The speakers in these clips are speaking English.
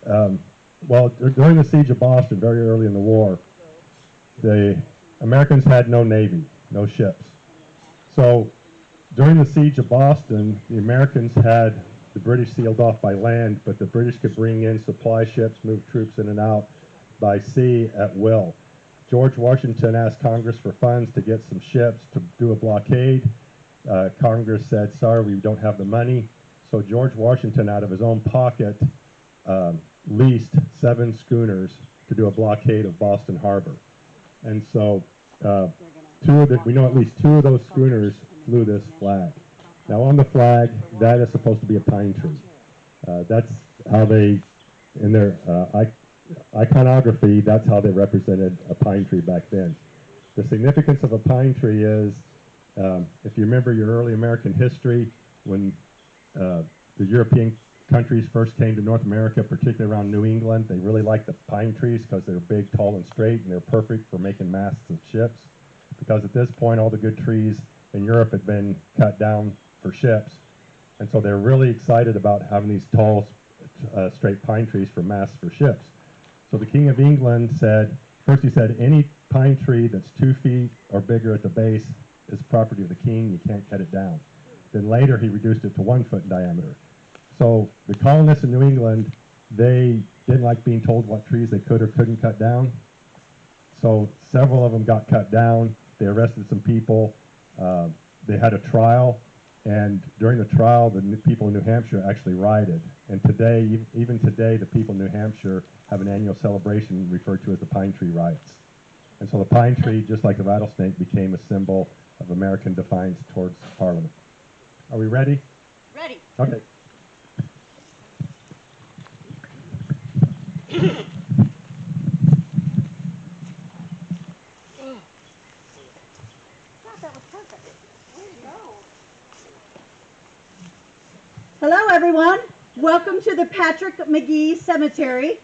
Well, during the siege of Boston, very early in the war, the Americans had no navy, no ships. So during the siege of Boston, the Americans had the British sealed off by land, but the British could bring in supply ships, move troops in and out by sea at will. George Washington asked Congress for funds to get some ships to do a blockade. Congress said, sorry, we don't have the money. So George Washington, out of his own pocket, leased 7 schooners to do a blockade of Boston Harbor. And so we know at least 2 of those schooners flew this flag. Now on the flag, that is supposed to be a pine tree. That's how they, in their iconography, that's how they represented a pine tree back then. The significance of a pine tree is, if you remember your early American history, when the European countries first came to North America, particularly around New England, they really liked the pine trees because they're big, tall, and straight, and they're perfect for making masts of ships. Because at this point, all the good trees in Europe had been cut down for ships, and so they're really excited about having these tall, straight pine trees for masts for ships. So the King of England said, first he said, any pine tree that's 2 feet or bigger at the base is property of the king, you can't cut it down. Then later he reduced it to 1 foot in diameter. So the colonists in New England, they didn't like being told what trees they could or couldn't cut down. So several of them got cut down. They arrested some people. They had a trial, and during the trial, the people in New Hampshire actually rioted. And today, even today, the people in New Hampshire have an annual celebration referred to as the Pine Tree Riots. And so the pine tree, just like the rattlesnake, became a symbol of American defiance towards Parliament. Are we ready? Ready. Okay. That was perfect. Way to go. Hello, everyone. Welcome to the Patrick McGee Cemetery.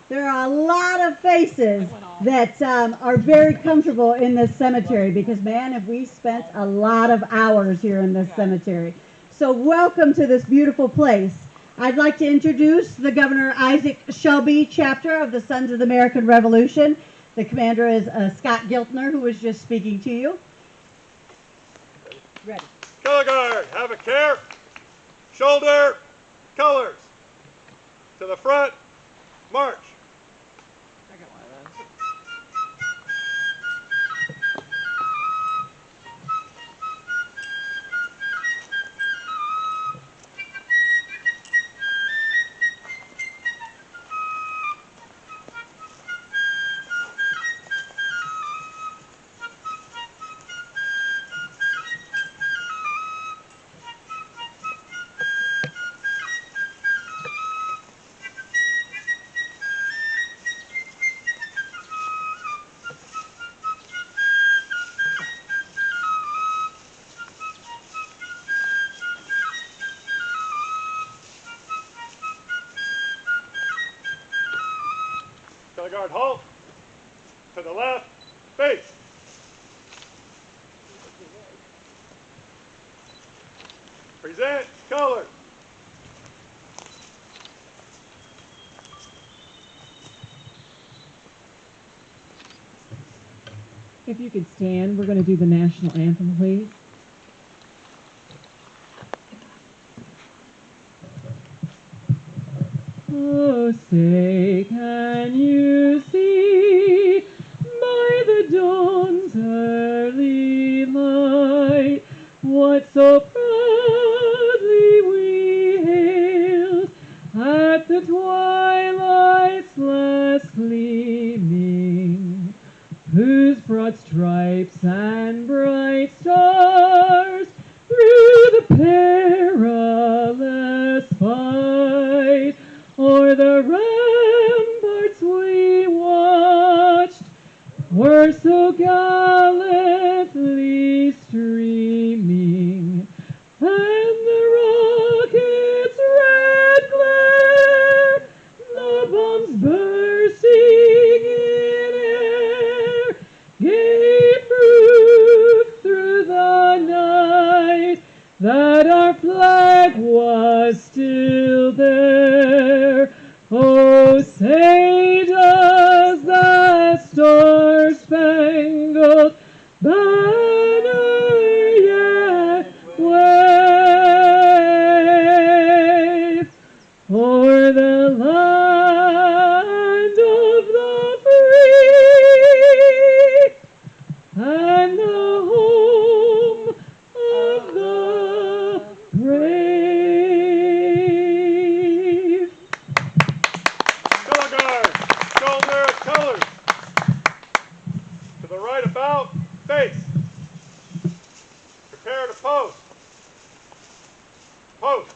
There are a lot of faces that are very comfortable in this cemetery because, man, have we spent a lot of hours here in this cemetery. So welcome to this beautiful place. I'd like to introduce the Governor Isaac Shelby chapter of the Sons of the American Revolution. The commander is Scott Giltner, who was just speaking to you. Ready. Color guard, have a care. Shoulder, colors. To the front, march. Color guard, halt. To the left, face. Present, color. If you could stand, we're going to do the national anthem, please. Oh, say, can you see by the dawn's early light what so proudly we hailed at the twilight's last gleaming, whose broad stripes and bright stars through the perilous fight o'er the ramparts we watched were so gallantly streaming, and the rocket's red glare, the bombs bursting in air, gave proof through the night that our flag was still there. Oh, Post. Post.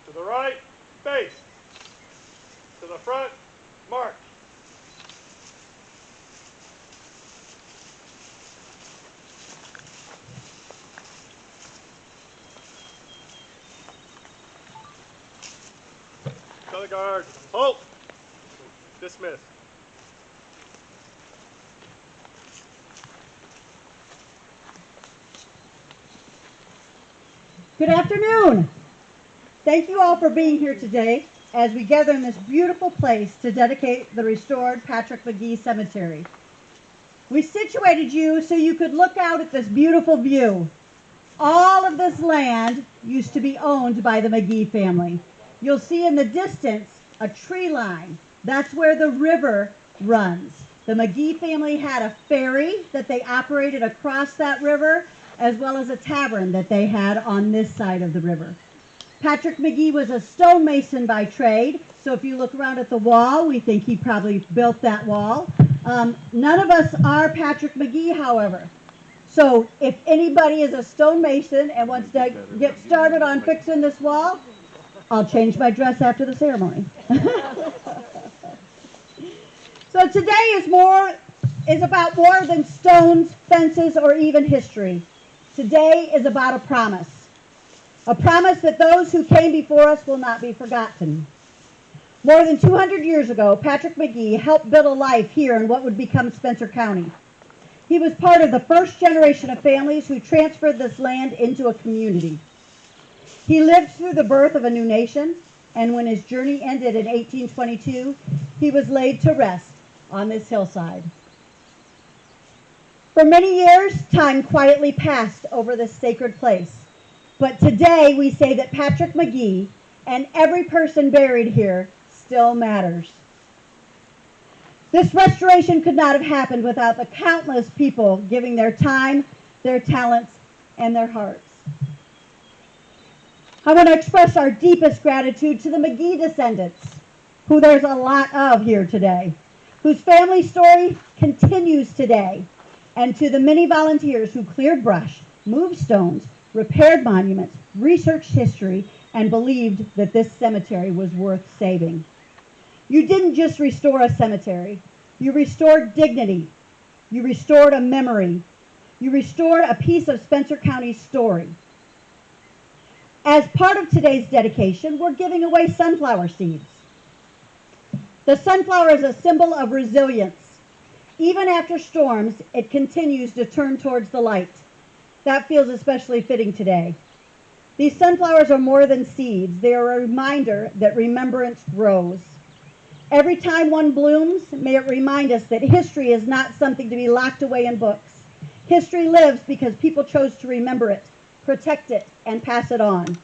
To the right, face. To the front, march. Color guard, halt. Dismiss. Good afternoon. Thank you all for being here today as we gather in this beautiful place to dedicate the restored Patrick McGee Cemetery. We situated you so you could look out at this beautiful view. All of this land used to be owned by the McGee family. You'll see in the distance a tree line. That's where the river runs. The McGee family had a ferry that they operated across that river, as well as a tavern that they had on this side of the river. Patrick McGee was a stonemason by trade, so if you look around at the wall, we think he probably built that wall. None of us are Patrick McGee, however. So if anybody is a stonemason and wants to get started on fixing this wall, I'll change my dress after the ceremony. So today is about more than stones, fences, or even history. Today is about a promise that those who came before us will not be forgotten. More than 200 years ago, Patrick McGee helped build a life here in what would become Spencer County. He was part of the first generation of families who transferred this land into a community. He lived through the birth of a new nation, and when his journey ended in 1822, he was laid to rest on this hillside. For many years, time quietly passed over this sacred place. But today we say that Patrick McGee and every person buried here still matters. This restoration could not have happened without the countless people giving their time, their talents, and their hearts. I want to express our deepest gratitude to the McGee descendants, who there's a lot of here today, whose family story continues today, and to the many volunteers who cleared brush, moved stones, repaired monuments, researched history, and believed that this cemetery was worth saving. You didn't just restore a cemetery. You restored dignity. You restored a memory. You restored a piece of Spencer County's story. As part of today's dedication, we're giving away sunflower seeds. The sunflower is a symbol of resilience. Even after storms, it continues to turn towards the light. That feels especially fitting today. These sunflowers are more than seeds. They are a reminder that remembrance grows. Every time one blooms, may it remind us that history is not something to be locked away in books. History lives because people chose to remember it, protect it, and pass it on.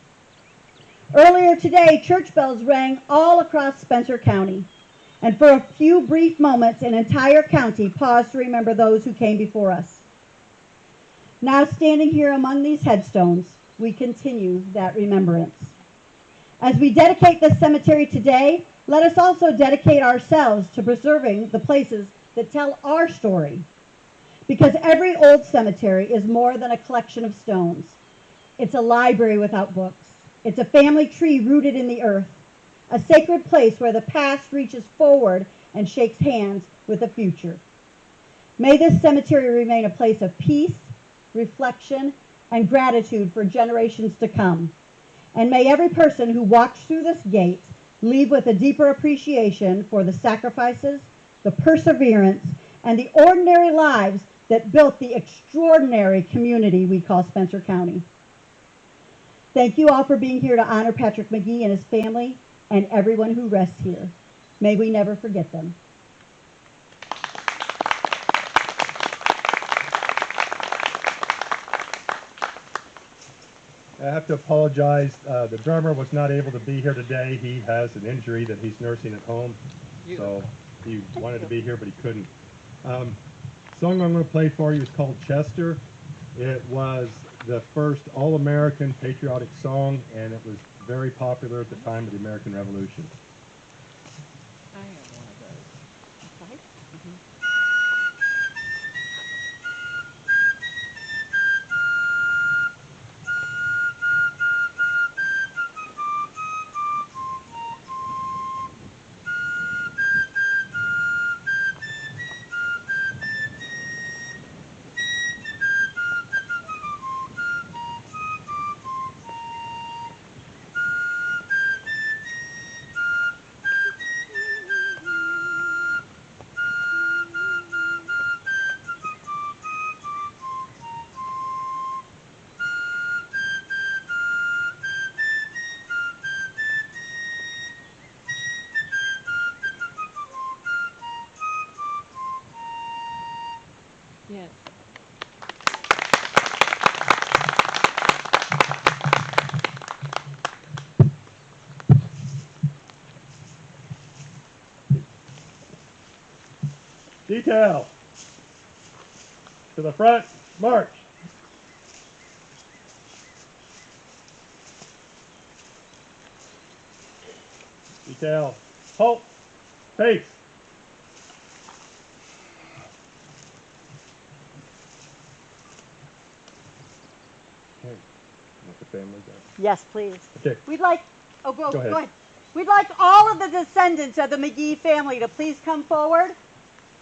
Earlier today, church bells rang all across Spencer County. And for a few brief moments, an entire county paused to remember those who came before us. Now standing here among these headstones, we continue that remembrance. As we dedicate this cemetery today, let us also dedicate ourselves to preserving the places that tell our story. Because every old cemetery is more than a collection of stones. It's a library without books. It's a family tree rooted in the earth. A sacred place where the past reaches forward and shakes hands with the future. May this cemetery remain a place of peace, reflection, and gratitude for generations to come. And may every person who walks through this gate leave with a deeper appreciation for the sacrifices, the perseverance, and the ordinary lives that built the extraordinary community we call Spencer County. Thank you all for being here to honor Patrick McGee and his family and everyone who rests here. May we never forget them. I have to apologize. The drummer was not able to be here today. He has an injury that he's nursing at home. So he wanted to be here, but he couldn't. Song I'm going to play for you is called Chester. It was the first all-American patriotic song, and it was very popular at the time of the American Revolution. I have one of those. Right? Yes. Detail. To the front, march. Detail. Halt. Face. Okay. Let the family go. Yes, please. Okay. We'd like, oh, go Go ahead. ahead. We'd like all of the descendants of the McGee family to please come forward,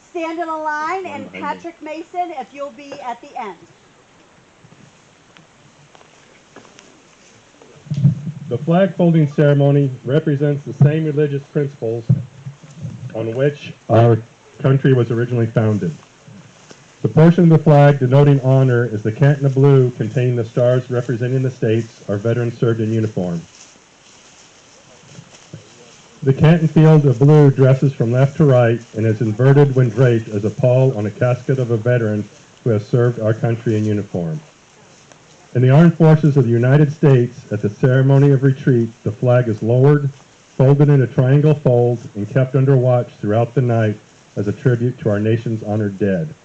stand in a line, Line and behind me. Patrick Mason, if you'll be at the end. The flag folding ceremony represents the same religious principles on which our country was originally founded. The portion of the flag denoting honor is the canton of blue containing the stars representing the states our veterans served in uniform. The canton field of blue dresses from left to right and is inverted when draped as a pall on a casket of a veteran who has served our country in uniform. In the armed forces of the United States, at the ceremony of retreat, the flag is lowered, folded in a triangle fold, and kept under watch throughout the night as a tribute to our nation's honored dead.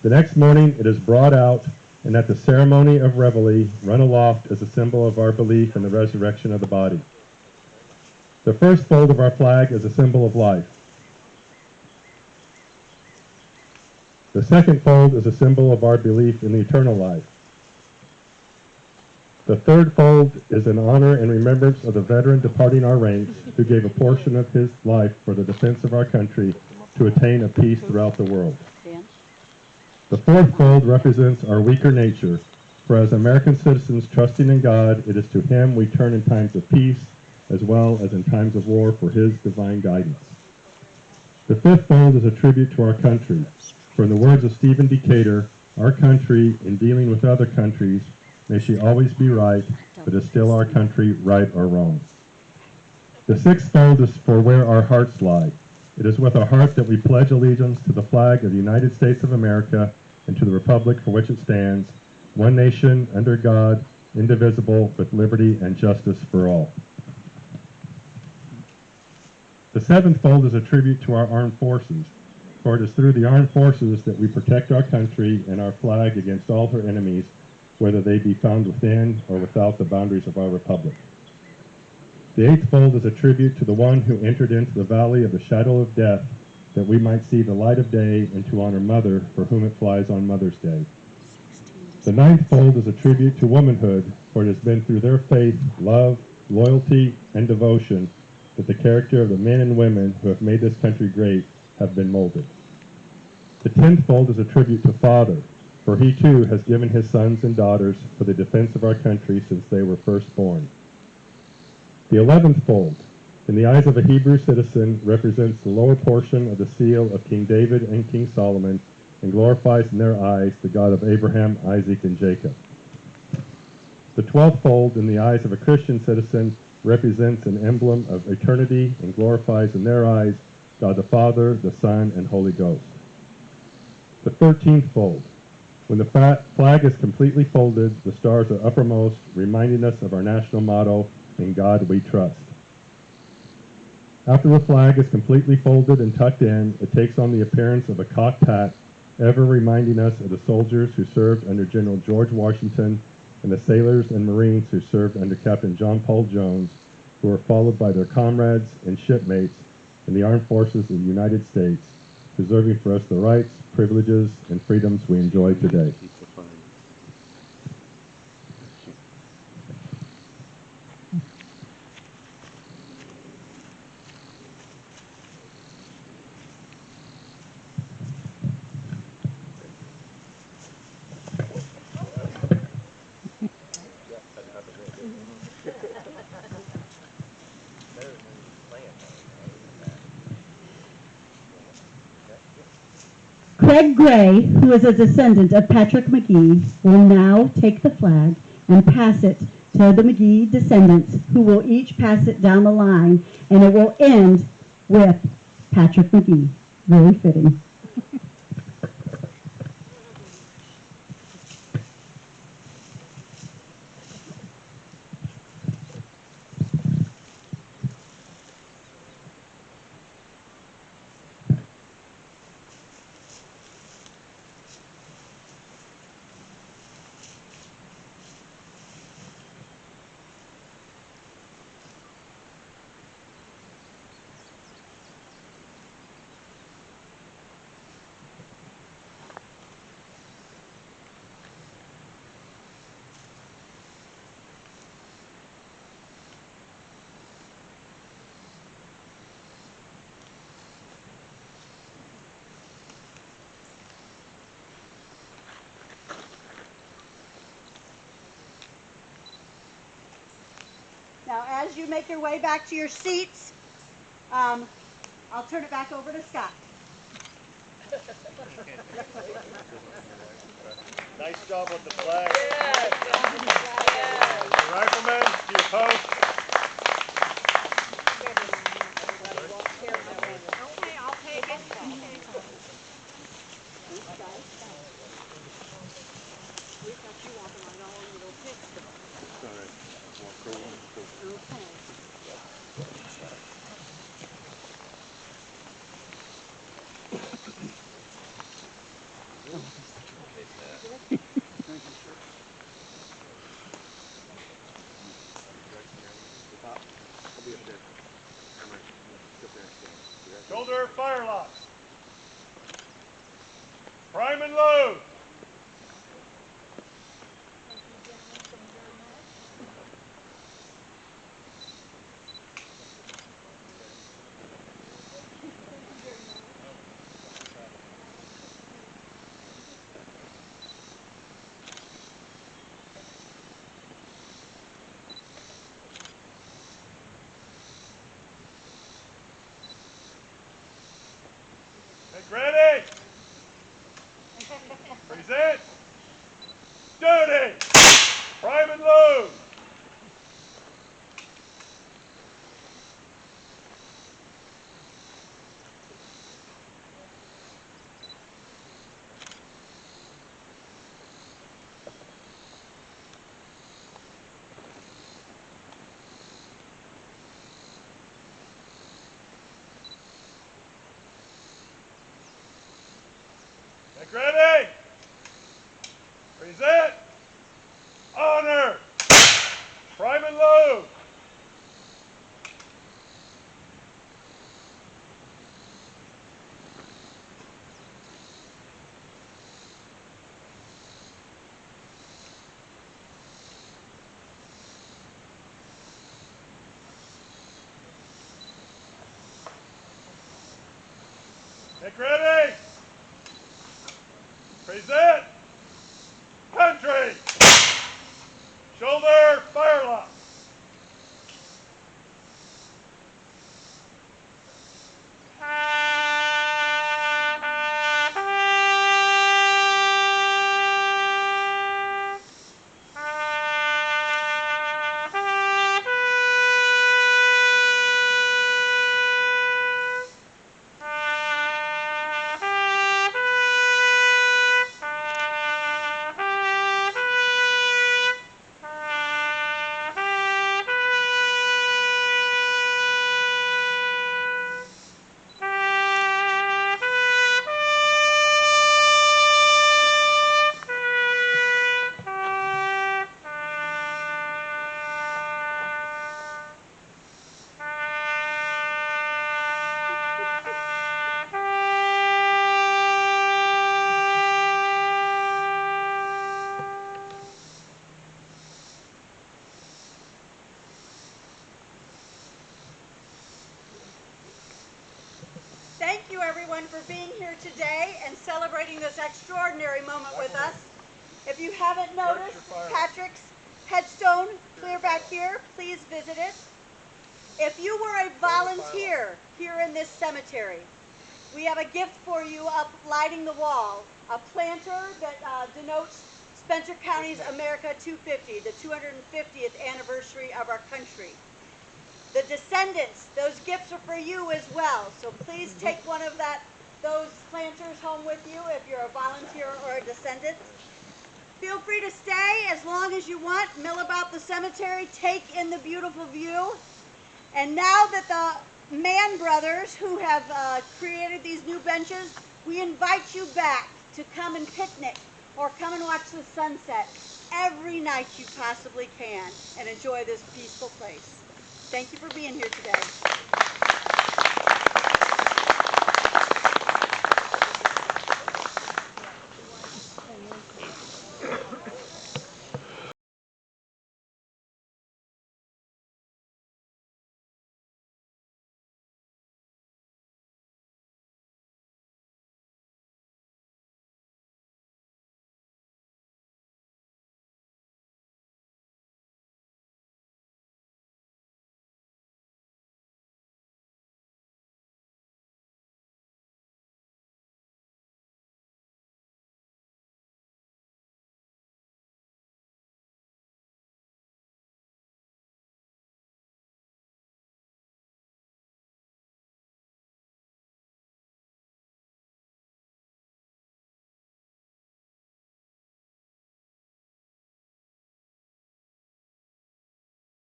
The next morning, it is brought out, and at the ceremony of reveille, run aloft as a symbol of our belief in the resurrection of the body. The first fold of our flag is a symbol of life. The second fold is a symbol of our belief in the eternal life. The third fold is in honor and remembrance of the veteran departing our ranks who gave a portion of his life for the defense of our country to attain a peace throughout the world. Dan? The fourth fold represents our weaker nature, for as American citizens trusting in God, it is to Him we turn in times of peace as well as in times of war for His divine guidance. The fifth fold is a tribute to our country, for in the words of Stephen Decatur, our country, in dealing with other countries, may she always be right, but is still our country right or wrong. The sixth fold is for where our hearts lie. It is with our heart that we pledge allegiance to the flag of the United States of America and to the republic for which it stands, one nation, under God, indivisible, with liberty and justice for all. The seventh fold is a tribute to our armed forces, for it is through the armed forces that we protect our country and our flag against all her enemies, whether they be found within or without the boundaries of our republic. The eighth fold is a tribute to the one who entered into the valley of the shadow of death, that we might see the light of day, and to honor Mother, for whom it flies on Mother's Day. The ninth fold is a tribute to womanhood, for it has been through their faith, love, loyalty, and devotion that the character of the men and women who have made this country great have been molded. The 10th fold is a tribute to Father, for he too has given his sons and daughters for the defense of our country since they were first born. The 11th fold, in the eyes of a Hebrew citizen, represents the lower portion of the seal of King David and King Solomon and glorifies in their eyes the God of Abraham, Isaac, and Jacob. The 12th fold, in the eyes of a Christian citizen, represents an emblem of eternity and glorifies in their eyes God the Father, the Son, and Holy Ghost. The 13th fold, when the flag is completely folded, the stars are uppermost, reminding us of our national motto, "In God we trust." After the flag is completely folded and tucked in, it takes on the appearance of a cocked hat, ever reminding us of the soldiers who served under General George Washington and the sailors and Marines who served under Captain John Paul Jones, who were followed by their comrades and shipmates in the armed forces of the United States, preserving for us the rights, privileges, and freedoms we enjoy today. Craig Gray, who is a descendant of Patrick McGee, will now take the flag and pass it to the McGee descendants, who will each pass it down the line, and it will end with Patrick McGee. Very fitting. Now, as you make your way back to your seats, I'll turn it back over to Scott. Nice job with the flag. Riflemen, to your post. Okay, I'll take it. Shoulder fire lock. Prime and load. Get ready. Present. Duty. Prime and load. Get ready. Present. Honor. Prime and load. Get ready. Present. Country. Shoulder fire lock. everyone for being here today and celebrating this extraordinary moment with us. If you haven't noticed Patrick's headstone clear back here, please visit it. If you were a volunteer here in this cemetery, we have a gift for you up lighting the wall, a planter that denotes Spencer County's America 250, the 250th anniversary of our country. The descendants, those gifts are for you as well. So please take one of those planters home with you if you're a volunteer or a descendant. Feel free to stay as long as you want, mill about the cemetery, take in the beautiful view. And now that the Mann brothers who have created these new benches, we invite you back to come and picnic or come and watch the sunset every night you possibly can and enjoy this peaceful place. Thank you for being here today.